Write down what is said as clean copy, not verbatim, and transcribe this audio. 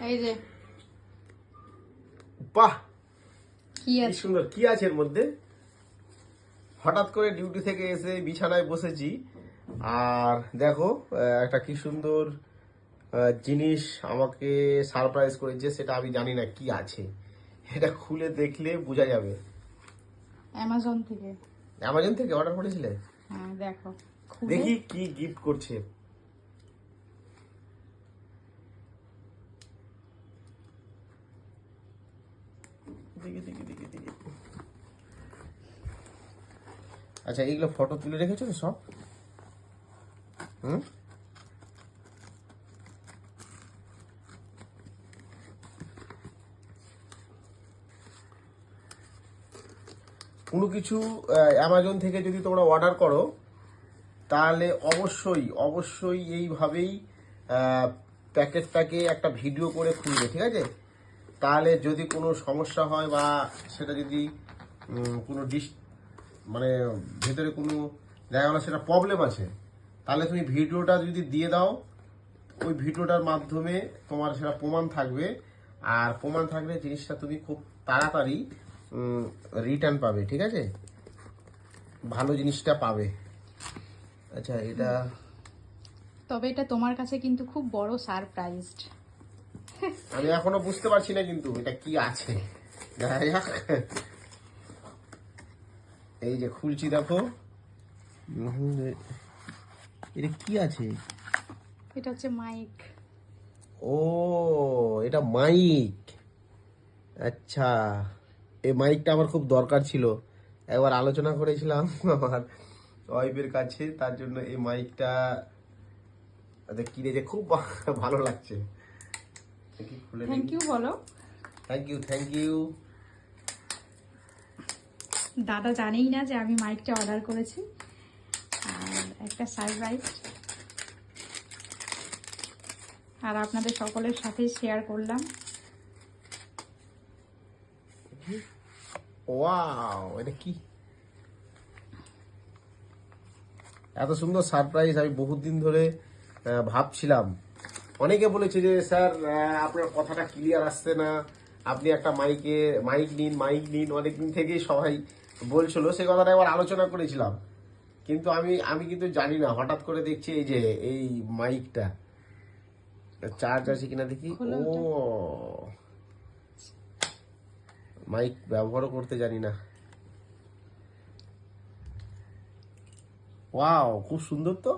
এই যে বাহ, কি কি আছে? সুন্দর। কি আছে এর মধ্যে? হঠাৎ করে ডিউটি থেকে এসে বিছানায় বসেছি, আর দেখো একটা কি সুন্দর জিনিস আমাকে সারপ্রাইজ করেছে। সেটা আমি জানি না কি আছে, এটা খুলে দেখলে বোঝা যাবে। অ্যামাজন থেকে। অ্যামাজন থেকে অর্ডার করেছিলে? হ্যাঁ দেখো, খুলে দেখি কি গিফট করছে। দেখি দেখি দেখি দেখি। আচ্ছা, এইগুলো ফটো তুলে রেখেছো তো সব? হুম, কোনো কিছু অ্যামাজন থেকে যদি তোমরা অর্ডার করো, তাহলে অবশ্যই অবশ্যই এইভাবেই প্যাকেটটাকে একটা ভিডিও করে খুলবে, ঠিক আছে? তাহলে যদি কোনো সমস্যা হয় বা সেটা যদি কোনো মানে ভেতরে কোনো দেখা গেলো সেটা প্রবলেম আছে, তাহলে তুমি ভিডিওটা যদি দিয়ে দাও, ওই ভিডিওটার মাধ্যমে তোমার সেটা প্রমাণ থাকবে। আর প্রমাণ থাকলে জিনিসটা তুমি খুব তাড়াতাড়ি রিটার্ন পাবে, ঠিক আছে? ভালো জিনিসটা পাবে। আচ্ছা, এটা তবে এটা তোমার কাছে কিন্তু খুব বড় সারপ্রাইজ। আমি এখনো বুঝতে পারছি না কিন্তু এটা কি আছে। দেখা যাক। এই যে খুলছি, দেখো। এটা কি আছে? এটা হচ্ছে মাইক। ও, এটা মাইক। আচ্ছা, এই মাইকটা আমার খুব দরকার ছিল। একবার আলোচনা করেছিলাম আমার ওয়াইফের কাছে, তার জন্য এই মাইকটা কিনেছে। খুব ভালো লাগছে। দেখি খুলে থ্যাংক ইউ বলো। Thank you, thank you. দাদা জানেই না যে আমি মাইকটা অর্ডার করেছি, আর একটা সারপ্রাইজ, আর আপনাদের সকলের সাথে শেয়ার করলাম। ওয়াও, এটা কি? এত সুন্দর সারপ্রাইজ আমি বহুত দিন ধরে ভাবছিলাম। অনেকে বলেছে যে স্যার আপনার কথাটা ক্লিয়ার আসছে না, আপনি একটা মাইক নিন, মাইক নিন। অনেকদিন থেকেই সবাই বলছিল, সেই কথাটা একবার আলোচনা করেছিলাম। কিন্তু আমি আমি কিন্তু জানি না, হঠাৎ করে দেখছি এই যে এই মাইকটা চার্জ আছে কিনা দেখি। খোলো ও, ওটা। মাইক ব্যবহারও করতে জানি না। ওয়াও, খুব সুন্দর তো।